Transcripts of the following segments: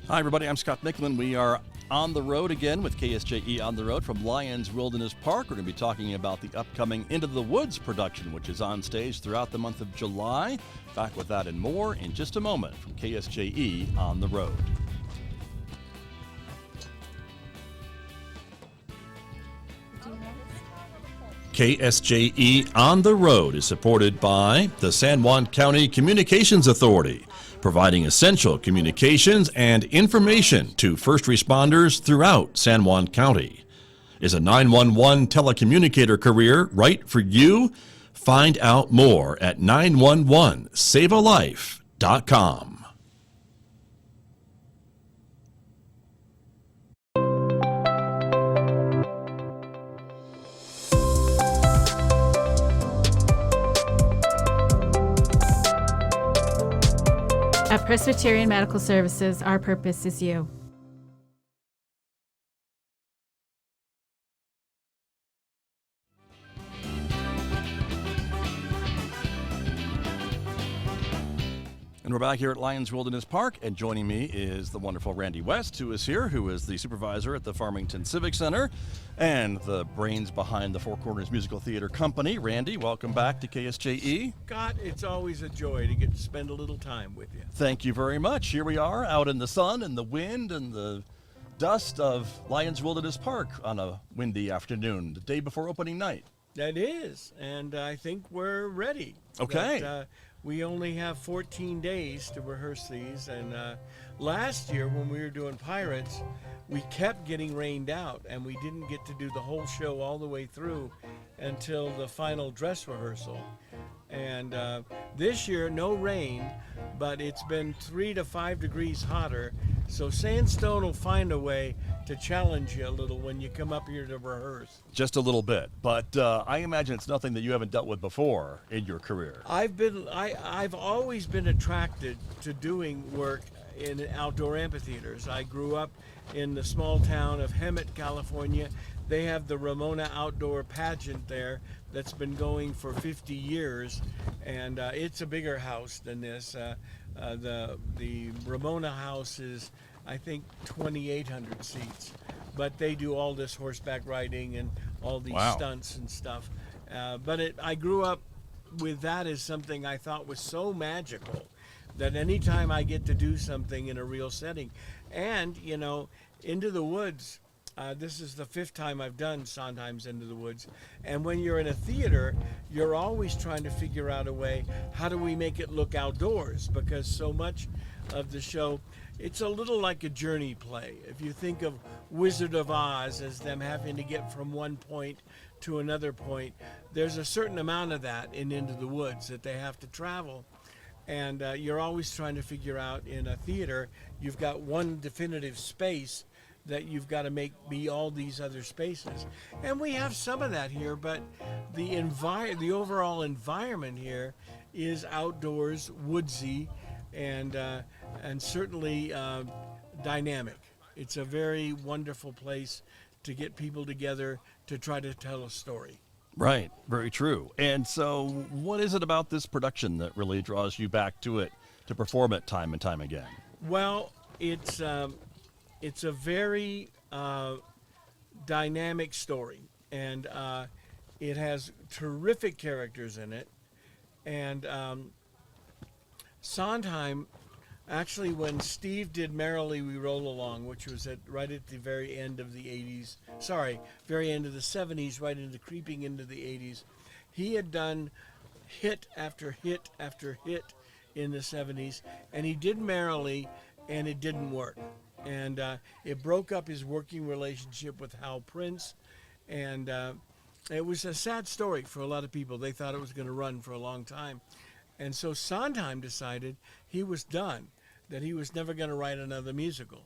Hi, everybody. I'm Scott Michlin. We are on the road again with KSJE on the road from Lions Wilderness Park. We're going to be talking about the upcoming Into the Woods production, which is on stage throughout the month of July. Back with that and more in just a moment from KSJE on the road. KSJE on the road is supported by the San Juan County Communications Authority, providing essential communications and information to first responders throughout San Juan County. Is a 911 telecommunicator career right for you? Find out more at 911savealife.com. At Presbyterian Medical Services, our purpose is you. And we're back here at Lions Wilderness Park, and joining me is the wonderful Randy West, who is here, who is the supervisor at the Farmington Civic Center and the brains behind the Four Corners Musical Theater Company. Randy, welcome back to KSJE. Scott, it's always a joy to get to spend a little time with you. Thank you very much. Here we are out in the sun and the wind and the dust of Lions Wilderness Park on a windy afternoon, the day before opening night. That is, and I think we're ready. Okay. We only have 14 days to rehearse these, and last year when we were doing Pirates, we kept getting rained out, and we didn't get to do the whole show all the way through until the final dress rehearsal. And this year, no rain, but it's been 3 to 5 degrees hotter, so Sandstone will find a way to challenge you a little when you come up here to rehearse. Just a little bit, but I imagine it's nothing that you haven't dealt with before in your career. I've always been attracted to doing work in outdoor amphitheaters. I grew up in the small town of Hemet, California. They have the Ramona Outdoor Pageant there that's been going for 50 years, and it's a bigger house than this. The Ramona House is, I think, 2,800 seats, but they do all this horseback riding and all these stunts and stuff. I grew up with that as something I thought was so magical that anytime I get to do something in a real setting, and you know, Into the Woods, this is the 5th time I've done Sondheim's Into the Woods, and when you're in a theater, you're always trying to figure out a way, how do we make it look outdoors? Because so much of the show, it's a little like a journey play. If you think of Wizard of Oz as them having to get from one point to another point, there's a certain amount of that in Into the Woods that they have to travel. And you're always trying to figure out, in a theater, you've got one definitive space that you've got to make be all these other spaces. And we have some of that here, but the overall environment here is outdoors, woodsy, and certainly dynamic. It's a very wonderful place to get people together to try to tell a story. Right, very true. And so what is it about this production that really draws you back to it, to perform it time and time again? Well, it's a very dynamic story, and it has terrific characters in it. And Sondheim, actually, when Steve did Merrily We Roll Along, which was right at the very end of the 80s, very end of the 70s, right into creeping into the 80s, he had done hit after hit after hit in the 70s, and he did Merrily, and it didn't work. And it broke up his working relationship with Hal Prince, and it was a sad story for a lot of people. They thought it was going to run for a long time. And so Sondheim decided he was done, that he was never going to write another musical.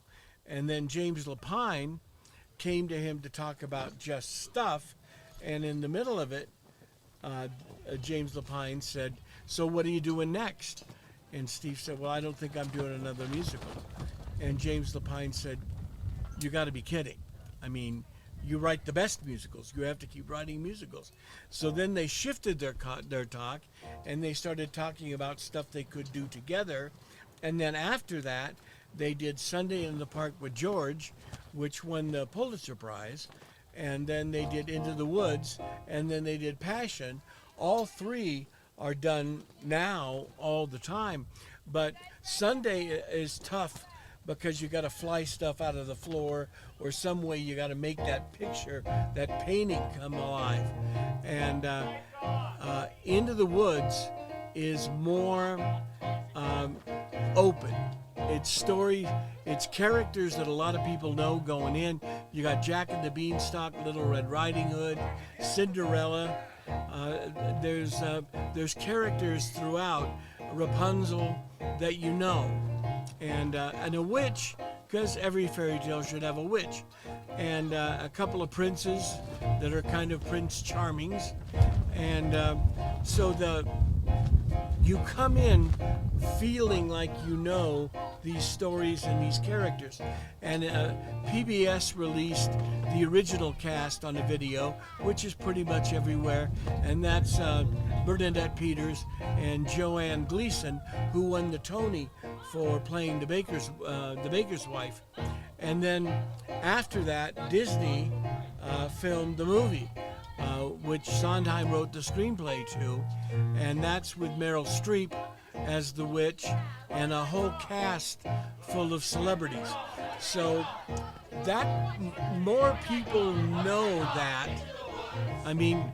And then James Lapine came to him to talk about Just Stuff, and in the middle of it, James Lapine said, "So what are you doing next?" And Steve said, "Well, I don't think I'm doing another musical." And James Lapine said, "You got to be kidding. I mean, you write the best musicals. You have to keep writing musicals." So then they shifted their talk, and they started talking about stuff they could do together. And then after that, They did Sunday in the Park with George, which won the Pulitzer Prize, and then they did Into the Woods, and then they did Passion. All three are done now all the time, but Sunday is tough because you got to fly stuff out of the floor, or some way you got to make that picture, that painting come alive. And Into the Woods is more open. It's story, it's characters that a lot of people know going in. You got Jack and the Beanstalk, Little Red Riding Hood, Cinderella. There's characters throughout, Rapunzel, that you know, and a witch, because every fairy tale should have a witch, and a couple of princes that are kind of Prince Charmings, and so you come in feeling like you know these stories and these characters. And PBS released the original cast on a video, which is pretty much everywhere, and that's Bernadette Peters and Joanne Gleason, who won the Tony for playing the baker's wife. And then after that, Disney filmed the movie, which Sondheim wrote the screenplay to, and that's with Meryl Streep as the witch and a whole cast full of celebrities. So that more people know that. I mean,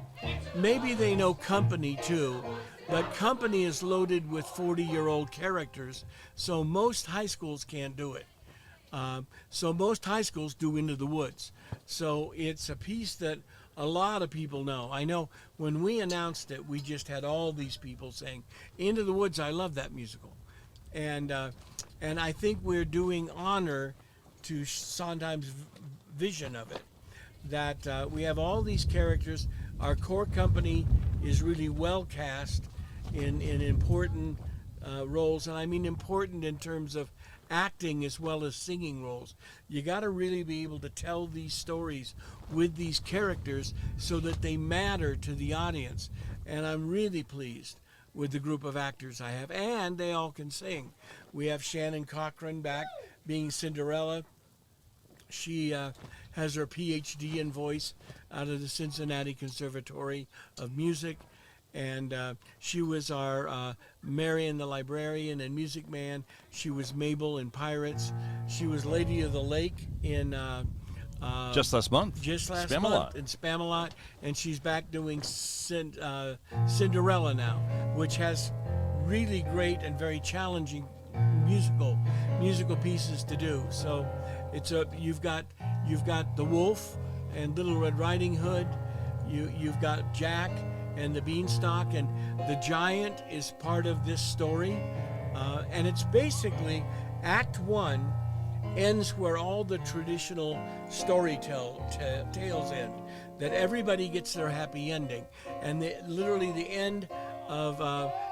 maybe they know Company too, but Company is loaded with 40-year-old characters, so most high schools can't do it. So most high schools do Into the Woods. So it's a piece that a lot of people know. I know when we announced it, we just had all these people saying, Into the Woods, I love that musical. And I think we're doing honor to Sondheim's vision of it, that we have all these characters. Our core company is really well cast in important roles, and I mean important in terms of acting as well as singing roles. You got to really be able to tell these stories with these characters so that they matter to the audience. And I'm really pleased with the group of actors I have, and they all can sing. We have Shannon Cochran back being Cinderella. She has her PhD in voice out of the Cincinnati Conservatory of Music. And she was our Marion the Librarian and Music Man. She was Mabel in Pirates. She was Lady of the Lake in just last month month in Spamalot, and she's back doing Cinderella now, which has really great and very challenging musical pieces to do. So it's you've got the Wolf and Little Red Riding Hood. You've got Jack and the Beanstalk, and the Giant is part of this story, and it's basically Act 1 ends where all the traditional story tales end, that everybody gets their happy ending, and literally the end of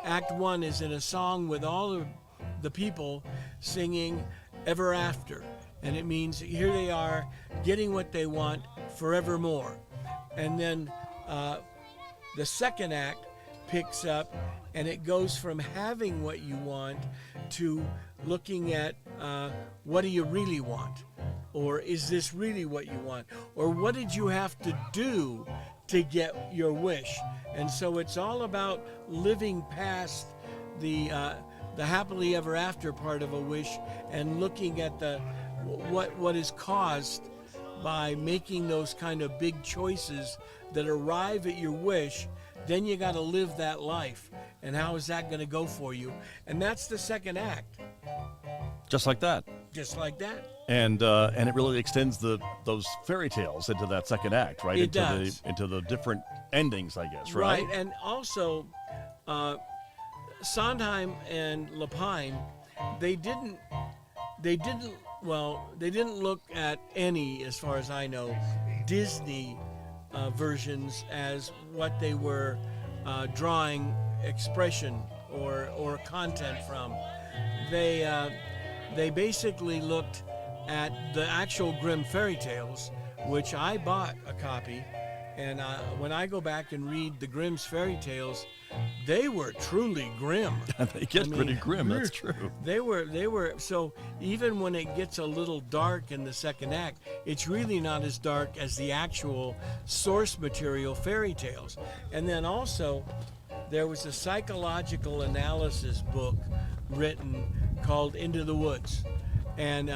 Act 1 is in a song with all of the people singing Ever After, and it means here they are getting what they want forevermore. And then the second act picks up, and it goes from having what you want to looking at what do you really want, or is this really what you want, or what did you have to do to get your wish. And so it's all about living past the happily ever after part of a wish and looking at what is caused by making those kind of big choices that arrive at your wish. Then you got to live that life, and how is that going to go for you? And that's the second act. Just like that. Just like that. And it really extends those fairy tales into that second act, right? It does. Into the different endings, I guess, right? Right, and also Sondheim and Lapine, they didn't look at any, as far as I know, Disney versions as what they were drawing expression or content from. They basically looked at the actual Grimm fairy tales, which I bought a copy, And when I go back and read the Grimm's fairy tales, they were truly grim. They get pretty grim, that's true. They were, so even when it gets a little dark in the second act, it's really not as dark as the actual source material fairy tales. And then also, there was a psychological analysis book written called Into the Woods. And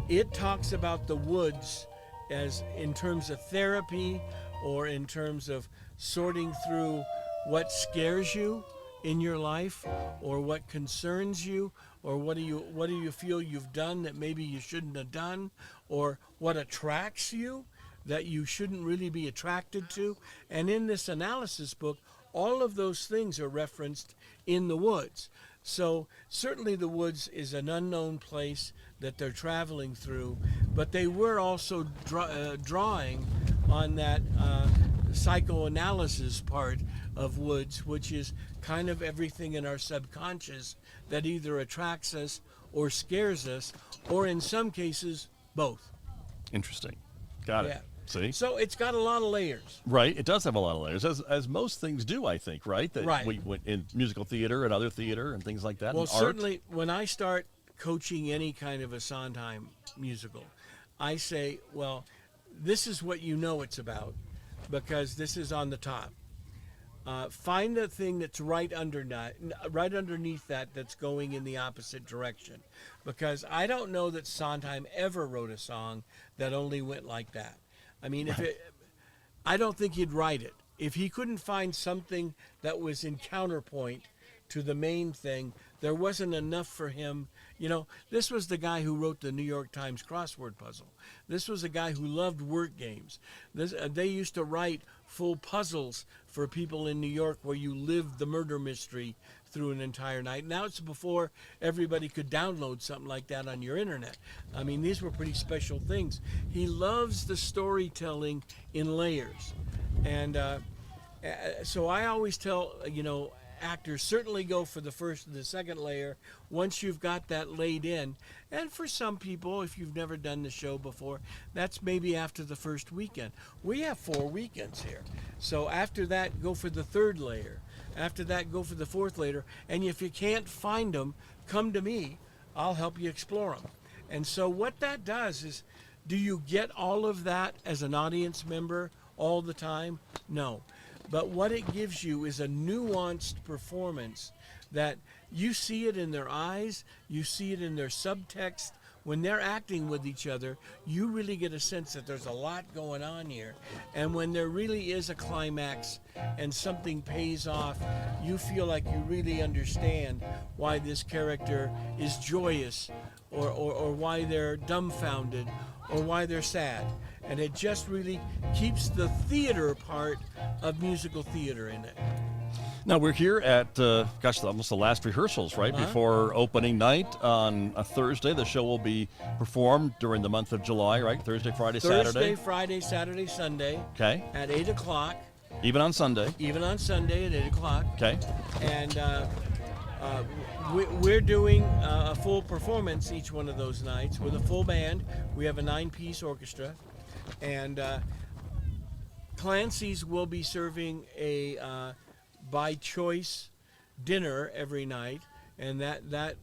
it talks about the woods as in terms of therapy, or in terms of sorting through what scares you in your life, or what concerns you, or what do you feel you've done that maybe you shouldn't have done, or what attracts you that you shouldn't really be attracted to. And in this analysis book, all of those things are referenced in the woods. So certainly the woods is an unknown place that they're traveling through, but they were also drawing on that psychoanalysis part of woods, which is kind of everything in our subconscious that either attracts us or scares us, or in some cases, both. Interesting. Got it. Yeah. See? So it's got a lot of layers. Right. It does have a lot of layers, as most things do, I think, right? That Right. We in musical theater and other theater and things like that. Well, and art. certainly when I start coaching any kind of a Sondheim musical, I say, well, this is what you know it's about, because this is on the top. Find the thing that's right underneath that that's going in the opposite direction, because I don't know that Sondheim ever wrote a song that only went like that. I mean, I don't think he'd write it if he couldn't find something that was in counterpoint to the main thing. There wasn't enough for him. You know, this was the guy who wrote the New York Times crossword puzzle. This was a guy who loved word games. They used to write full puzzles for people in New York where you lived the murder mystery through an entire night. Now it's before everybody could download something like that on your internet. I mean, these were pretty special things. He loves the storytelling in layers. And so I always tell, actors certainly go for the first and the second layer once you've got that laid in. And for some people, if you've never done the show before, that's maybe after the first weekend. We have 4 weekends here. So after that, go for the third layer. After that, go for the fourth layer. And if you can't find them, come to me. I'll help you explore them. And so what that does is, do you get all of that as an audience member all the time? No. But what it gives you is a nuanced performance that you see it in their eyes, you see it in their subtext. When they're acting with each other, you really get a sense that there's a lot going on here. And when there really is a climax and something pays off, you feel like you really understand why this character is joyous, or why they're dumbfounded, or why they're sad. And it just really keeps the theater part of musical theater in it. Now we're here at, almost the last rehearsals, right? Before opening night on a Thursday. The show will be performed during the month of July, right? Thursday, Friday, Saturday? Thursday, Friday, Saturday, Sunday. Okay. At 8 o'clock. Even on Sunday? Even on Sunday at 8 o'clock. Okay. And we're doing a full performance each one of those nights with a full band. We have a 9-piece orchestra. And Clancy's will be serving a by choice dinner every night, and that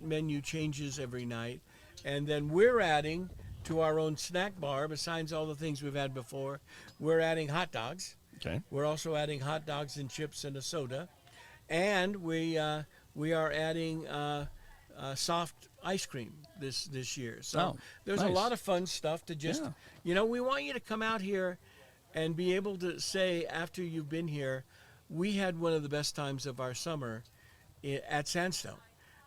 menu changes every night. And then we're adding to our own snack bar, besides all the things we've had before, we're adding hot dogs. Okay. We're also adding hot dogs and chips and a soda, and we are adding soft ice cream this year. So there's nice. a lot of fun stuff to just, we want you to come out here and be able to say after you've been here, we had one of the best times of our summer at Sandstone.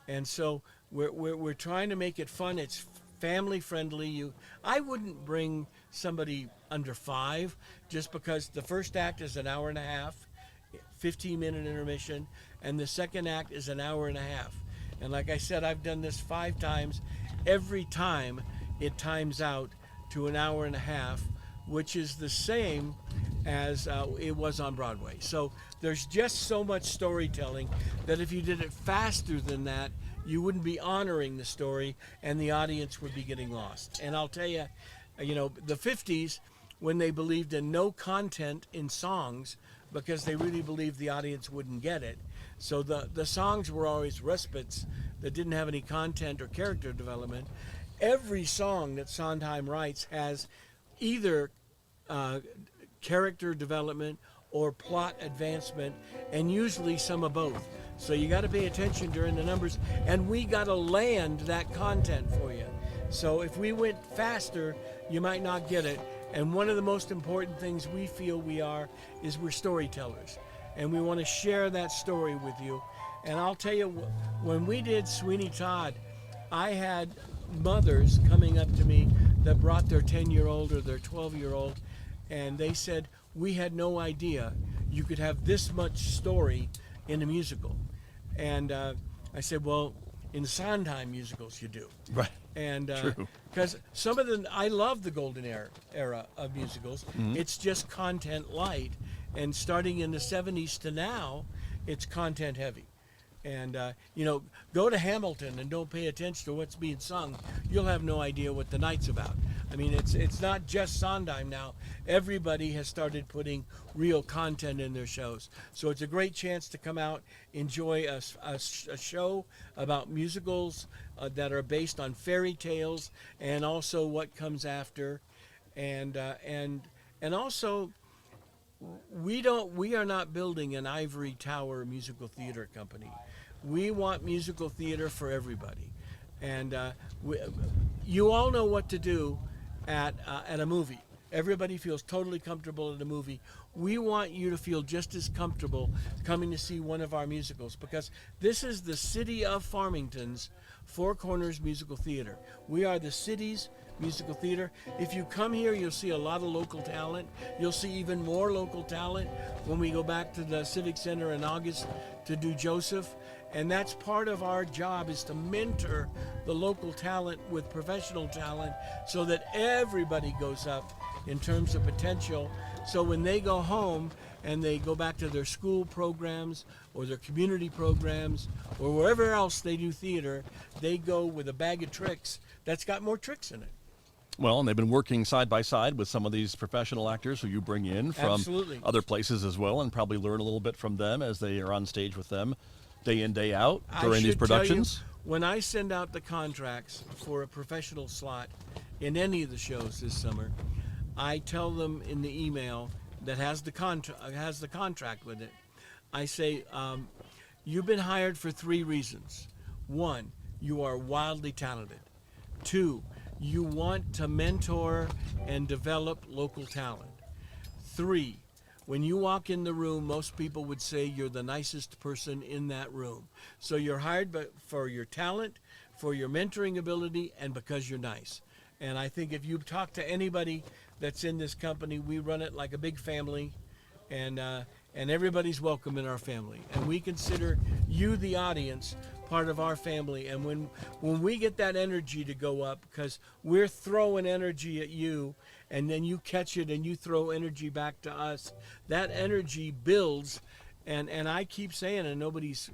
And so we're trying to make it fun. It's family friendly. I wouldn't bring somebody under 5, just because the first act is an hour and a half, 15-minute intermission, and the second act is an hour and a half. And like I said, I've done this 5 times. Every time it times out to an hour and a half, which is the same as it was on Broadway. So there's just so much storytelling that if you did it faster than that, you wouldn't be honoring the story and the audience would be getting lost. And I'll tell you, the 50s when they believed in no content in songs because they really believed the audience wouldn't get it. So the songs were always respites that didn't have any content or character development. Every song that Sondheim writes has either character development or plot advancement, and usually some of both. So you got to pay attention during the numbers, and we got to land that content for you. So if we went faster, you might not get it. And one of the most important things we feel we are is we're storytellers, and we want to share that story with you. And I'll tell you, when we did Sweeney Todd, I had mothers coming up to me that brought their 10-year-old or their 12-year-old, and they said, we had no idea you could have this much story in a musical. And I said, well, in Sondheim musicals you do. Right. And True. because some of the, I love the golden era of musicals. It's just content light, and starting in the 70s to now, it's content heavy. And go to Hamilton and don't pay attention to what's being sung. You'll have no idea what the night's about. I mean, it's not just Sondheim now. Everybody has started putting real content in their shows. So it's a great chance to come out, enjoy a show about musicals that are based on fairy tales, and also what comes after, and also we are not building an ivory tower musical theater company. We want musical theater for everybody, and you all know what to do at a movie. Everybody feels totally comfortable at a movie. We want you to feel just as comfortable coming to see one of our musicals, because this is the city of Farmington's Four Corners Musical Theater. We are the city's musical theater. If you come here, you'll see a lot of local talent. You'll see even more local talent when we go back to the Civic Center in August to do Joseph. And that's part of our job, is to mentor the local talent with professional talent so that everybody goes up in terms of potential. So when they go home and they go back to their school programs or their community programs or wherever else they do theater, they go with a bag of tricks that's got more tricks in it. Well, and they've been working side by side with some of these professional actors who you bring in from Absolutely. other places as well, and probably learn a little bit from them as they are on stage with them day in, day out during these productions. Tell you, when I send out the contracts for a professional slot in any of the shows this summer, I tell them in the email that has the contract with it, I say, you've been hired for 3 reasons. 1, you are wildly talented. 2, you want to mentor and develop local talent. 3, when you walk in the room, most people would say you're the nicest person in that room. So you're hired for your talent, for your mentoring ability, and because you're nice. And I think if you talk to anybody that's in this company, we run it like a big family, and everybody's welcome in our family. And we consider you, the audience, part of our family. And when we get that energy to go up, because we're throwing energy at you, and then you catch it and you throw energy back to us, that energy builds. And I keep saying, and nobody's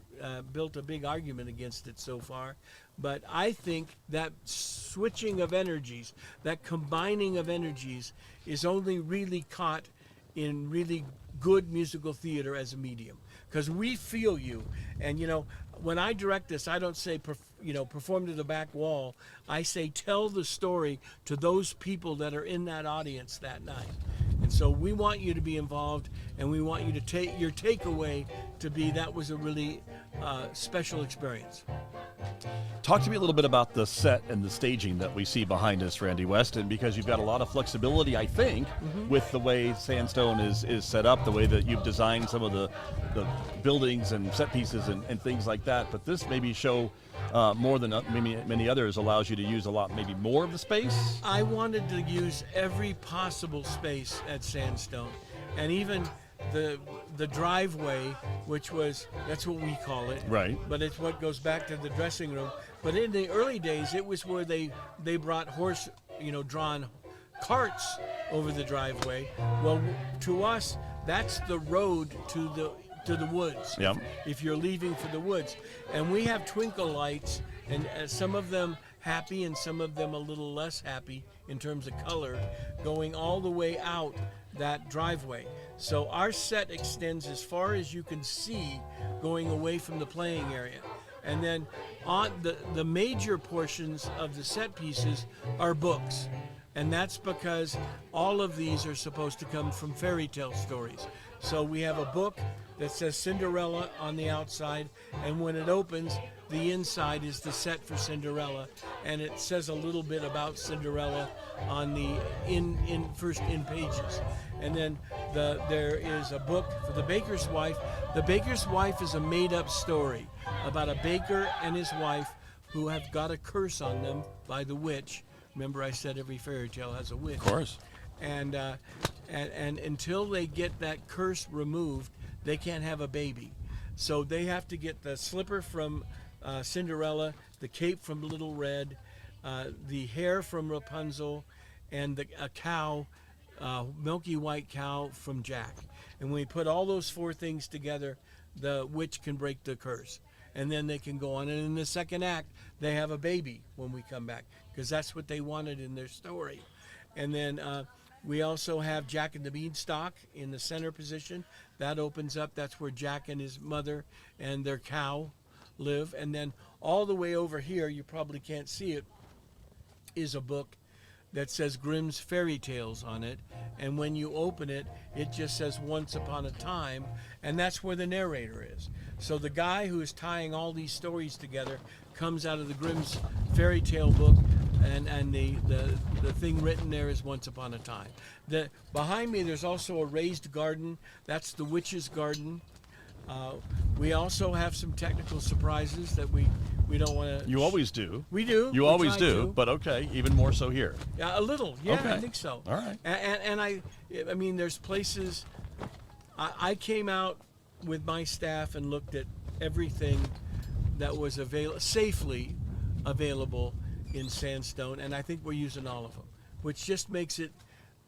built a big argument against it so far, but I think that switching of energies, that combining of energies, is only really caught in really good musical theater as a medium, because we feel you. And when I direct this, I don't say perform to the back wall. I say tell the story to those people that are in that audience that night. And so we want you to be involved, and we want you to take your takeaway to be that was a really special experience. Talk to me a little bit about the set and the staging that we see behind us, Randy West, and because you've got a lot of flexibility, I think, with the way Sandstone is set up, the way that you've designed some of the buildings and set pieces and things like that. But this maybe show more than many others allows you to use a lot, maybe more of the space. I wanted to use every possible space at Sandstone, and even the driveway, that's what we call it, right? But it's what goes back to the dressing room. But in the early days, it was where they brought drawn carts over the driveway. Well, to us, that's the road to the woods. Yep. If you're leaving for the woods, and we have twinkle lights, and some of them happy and some of them a little less happy in terms of color, going all the way out that driveway. So our set extends as far as you can see going away from the playing area. And then on the major portions of the set pieces are books. And that's because all of these are supposed to come from fairy tale stories. So we have a book that says Cinderella on the outside, and when it opens, the inside is the set for Cinderella, and it says a little bit about Cinderella on the first in pages. And then there is a book for The Baker's Wife. The Baker's Wife is a made-up story about a baker and his wife who have got a curse on them by the witch. Remember, I said every fairy tale has a witch. Of course. And until they get that curse removed, they can't have a baby. So they have to get the slipper from Cinderella, the cape from Little Red, the hair from Rapunzel, and a cow, milky white cow from Jack. And when we put all those four things together, the witch can break the curse. And then they can go on. And in the second act, they have a baby when we come back, because that's what they wanted in their story. And then we also have Jack and the Beanstalk in the center position. That opens up. That's where Jack and his mother and their cow live. And then all the way over here, you probably can't see it, is a book that says Grimm's Fairy Tales on it. And when you open it, it just says Once Upon a Time, and that's where the narrator is. So the guy who is tying all these stories together comes out of the Grimm's Fairy Tale book, and the thing written there is Once Upon a Time. Behind me, there's also a raised garden. That's the witch's garden. We also have some technical surprises that we don't want to... You always do. We do. You we always try do, to. but okay, even more so here. Yeah, a little. Yeah, Okay. I think so. All right. And I mean, there's places... I came out with my staff and looked at everything that was safely available in sandstone, and I think we're using all of them, which just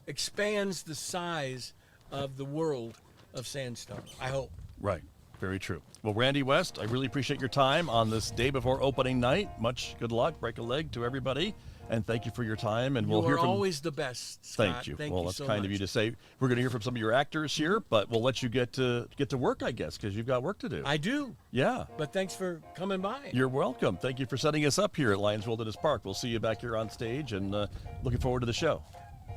expands the size of the world of sandstone, I hope. Right. Very true. Well, Randy West, I really appreciate your time on this day before opening night. Much good luck. Break a leg to everybody. And thank you for your time. And we'll hear from... You are always the best, Scott. Thank you. Thank well, you that's so kind much. of you to say. We're going to hear from some of your actors here, but we'll let you get to work, I guess, because you've got work to do. I do. Yeah. But thanks for coming by. You're welcome. Thank you for setting us up here at Lions Wilderness Park. We'll see you back here on stage, and looking forward to the show.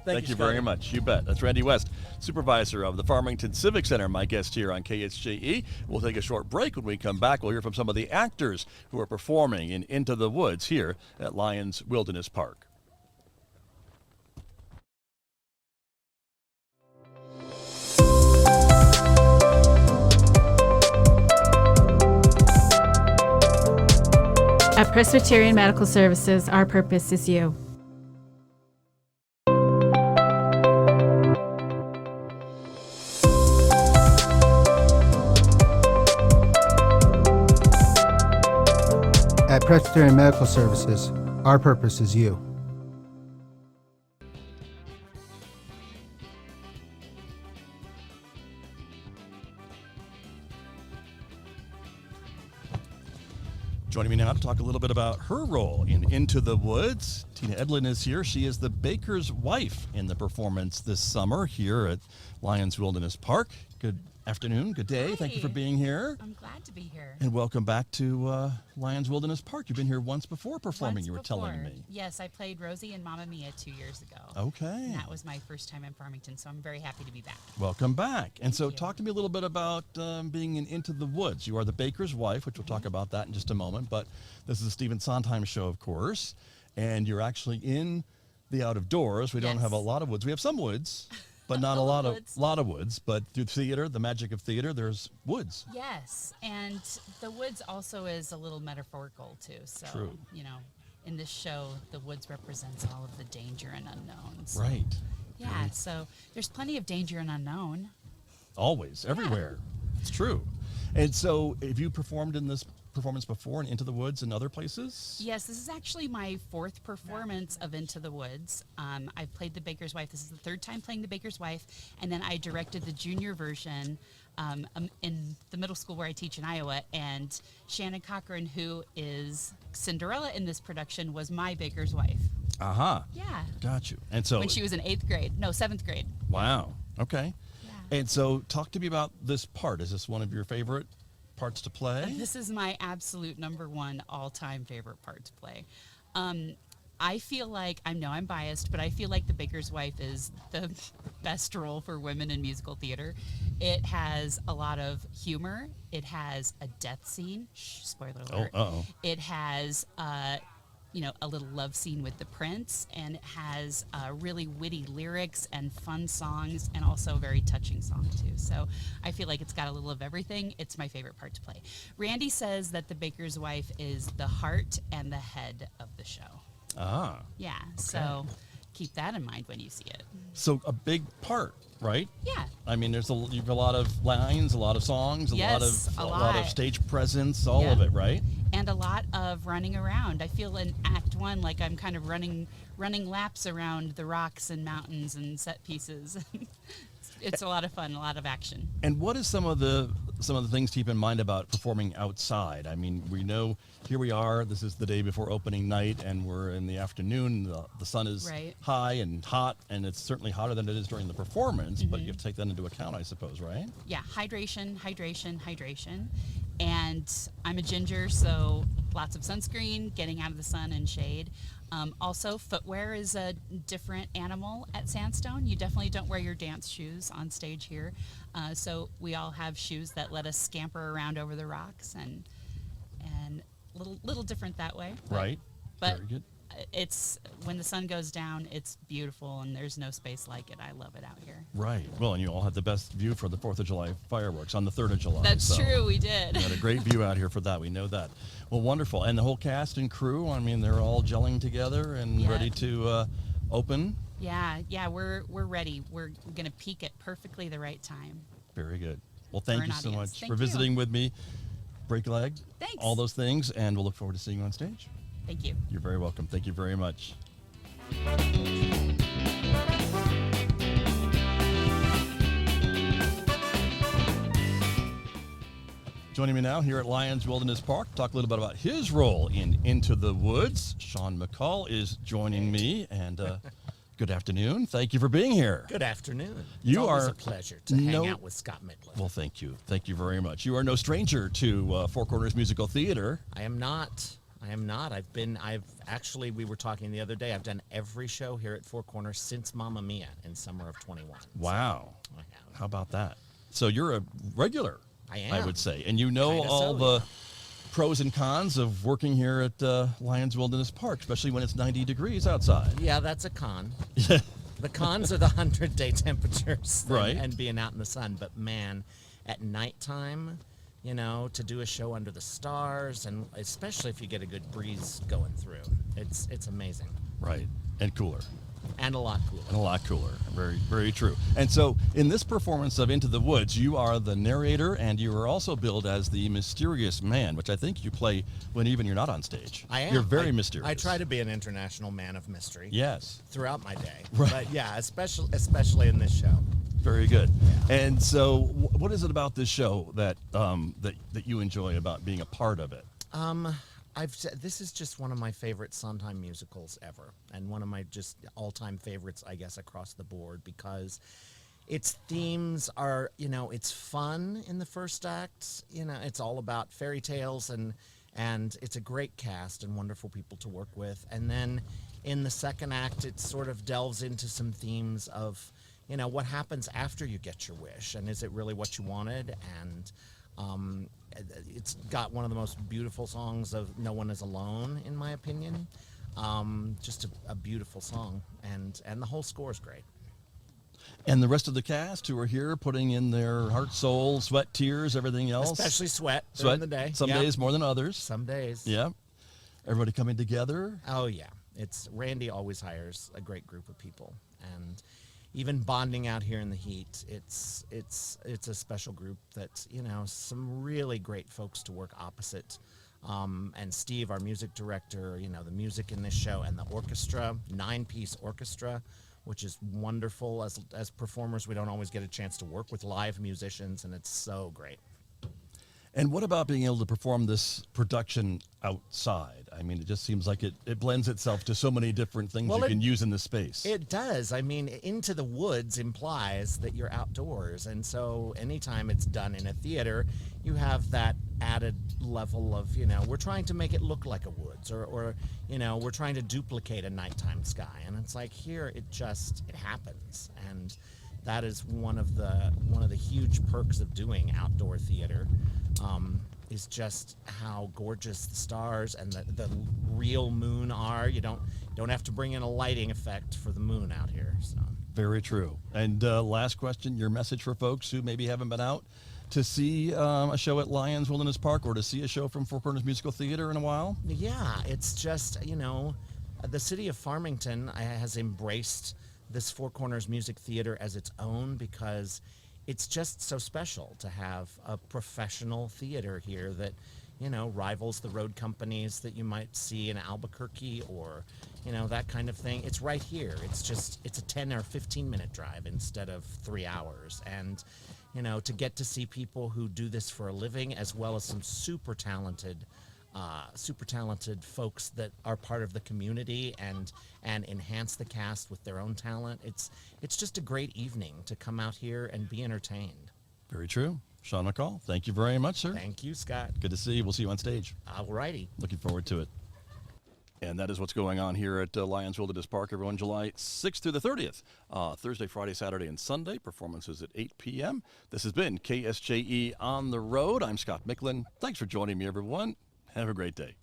Thank you very Scotty. much. You bet. That's Randy West, supervisor of the Farmington Civic Center, my guest here on KSJE. We'll take a short break. When we come back, we'll hear from some of the actors who are performing in Into the Woods here at Lions Wilderness Park. At Presbyterian Medical Services, our purpose is you. At Presbyterian Medical Services, our purpose is you. Joining me now to talk a little bit about her role in Into the Woods, Tina Edlin is here. She is the baker's wife in the performance this summer here at Lions Wilderness Park. Good afternoon, good day. Hi. Thank you for being here. I'm glad to be here. And welcome back to Lions Wilderness Park. You've been here once before performing, Once you were before. telling me. Yes, I played Rosie in Mamma Mia 2 years ago. Okay. And that was my first time in Farmington, so I'm very happy to be back. Welcome back. And so you. talk to me a little bit about being in Into the Woods. You are the baker's wife, which we'll talk about that in just a moment, but this is a Stephen Sondheim show, of course, and you're actually in the out of doors. We don't Yes. have a lot of woods. We have some woods, but not a lot of woods. But through theater, the magic of theater, there's woods. Yes, and the woods also is a little metaphorical too. So, True. you know, in this show, the woods represents all of the danger and unknowns. Right. Yeah, so there's plenty of danger and unknown. Always, everywhere. It's true. And so have you performed in this performance before in Into the Woods and other places? Yes, this is actually my 4th performance of Into the Woods. I've played The Baker's Wife. This is the 3rd time playing The Baker's Wife, and then I directed the junior version in the middle school where I teach in Iowa, and Shannon Cochran, who is Cinderella in this production, was my Baker's Wife. Aha. Yeah. Got you. And so When she was in 7th grade. wow. Okay. Yeah. And so talk to me about this part. Is this one of your favorite parts to play? This is my absolute #1 all-time favorite part to play. I feel like, I know I'm biased, but I feel like The Baker's Wife is the best role for women in musical theater. It has a lot of humor. It has a death scene. Shh, spoiler alert. Oh, uh-oh. It has, a little love scene with the prince, and it has really witty lyrics and fun songs, and also a very touching song too. So I feel like it's got a little of everything. It's my favorite part to play. Randy says that The Baker's Wife is the heart and the head of the show. Ah. Yeah, so keep that in mind when you see it. So a big part, right? Yeah. I mean, you have a lot of lines, a lot of songs, Yes, a a lot of lot. stage presence, all of Yeah. it, right? And a lot of running around. I feel in Act 1 like I'm kind of running laps around the rocks and mountains and set pieces. It's a lot of fun, a lot of action. And what is some of the things to keep in mind about performing outside? I mean, we know here we are. This is the day before opening night, and we're in the afternoon. The sun is Right. high and hot, and it's certainly hotter than it is during the performance. But you have to take that into account, I suppose, right? Yeah, hydration, hydration, hydration. And I'm a ginger, so lots of sunscreen, getting out of the sun and shade. Also, footwear is a different animal at Sandstone. You definitely don't wear your dance shoes on stage here. So we all have shoes that let us scamper around over the rocks, and little different that way. Right. But Very good. it's when the sun goes down, it's beautiful, and there's no space like it. I love it out here. Right. Well, and you all had the best view for the 4th of July fireworks on the 3rd of July. That's so true, we did. We had a great view out here for that. We know that. Well, wonderful. And the whole cast and crew, I mean, they're all gelling together and Yeah. ready to open. Yeah, we're ready. We're gonna peak at perfectly the right time. Very good. Well, thank an you so audience. much Thank for you. visiting with me. Break a leg. Thanks. All those things, and we'll look forward to seeing you on stage. Thank you. You're very welcome. Thank you very much. Joining me now here at Lions Wilderness Park to talk a little bit about his role in Into the Woods. Sean McCall is joining me, and good afternoon. Thank you for being here. Good afternoon. You it's always are a pleasure to hang out with Scott Michlin. Well, thank you. Thank you very much. You are no stranger to Four Corners Musical Theater. I am not. I've actually, we were talking the other day, I've done every show here at Four Corners since Mamma Mia in summer of 21. Wow. So I have. How about that? So you're a regular, I am. I would say. And you know Kinda all so, the yeah. pros and cons of working here at Lions Wilderness Park, especially when it's 90 degrees outside. Yeah, that's a con. The cons are the 100-day temperatures Right. and being out in the sun. But man, at nighttime, to do a show under the stars, and especially if you get a good breeze going through, it's amazing. Right. And cooler. And a lot cooler. And a lot cooler. Very, very true. And so in this performance of Into the Woods, you are the narrator, and you are also billed as the mysterious man, which I think you play when even you're not on stage. I am. You're very mysterious. I try to be an international man of mystery. Yes. Throughout my day. Right. But yeah, especially in this show. Very good. And so what is it about this show that that you enjoy about being a part of it? This is just one of my favorite Sondheim musicals ever, and one of my just all-time favorites, I guess, across the board, because its themes are, it's fun in the first act. It's all about fairy tales, and it's a great cast and wonderful people to work with. And then in the second act, it sort of delves into some themes of, what happens after you get your wish, and is it really what you wanted? And it's got one of the most beautiful songs of No One Is Alone, in my opinion. Just a beautiful song, and the whole score is great. And the rest of the cast who are here putting in their heart, soul, sweat, tears, everything else. Especially sweat during the day. Some Yep. days more than others. Some days. Yeah. Everybody coming together. Oh yeah, Randy always hires a great group of people, and even bonding out here in the heat, it's a special group that some really great folks to work opposite And Steve, our music director, you know, the music in this show and the orchestra, 9-piece orchestra, which is wonderful. As performers, we don't always get a chance to work with live musicians, and it's so great. And what about being able to perform this production outside? I mean, it just seems like it blends itself to so many different things you can use in the space. It does. I mean, into the woods implies that you're outdoors. And so anytime it's done in a theater, you have that added level of, you know, we're trying to make it look like a woods, or you know, we're trying to duplicate a nighttime sky. And it's like here, it happens. And that is one of the huge perks of doing outdoor theater. Is just how gorgeous the stars and the real moon are. You don't have to bring in a lighting effect for the moon out here. So. Very true. And last question, your message for folks who maybe haven't been out to see a show at Lions Wilderness Park or to see a show from Four Corners Musical Theater in a while? Yeah, it's just, you know, the city of Farmington has embraced this Four Corners Music Theater as its own because it's just so special to have a professional theater here that, you know, rivals the road companies that you might see in Albuquerque or, you know, that kind of thing. It's right here. It's a 10 or 15 minute drive instead of 3 hours. And, you know, to get to see people who do this for a living, as well as some super talented folks that are part of the community and enhance the cast with their own talent. It's just a great evening to come out here and be entertained. Very true. Sean McCall, thank you very much, sir. Thank you, Scott. Good to see you. We'll see you on stage. All righty. Looking forward to it. And that is what's going on here at Lions Wilderness Park, everyone, July 6th through the 30th. Thursday, Friday, Saturday, and Sunday. Performances at 8 p.m. This has been KSJE On the Road. I'm Scott Michlin. Thanks for joining me, everyone. Have a great day.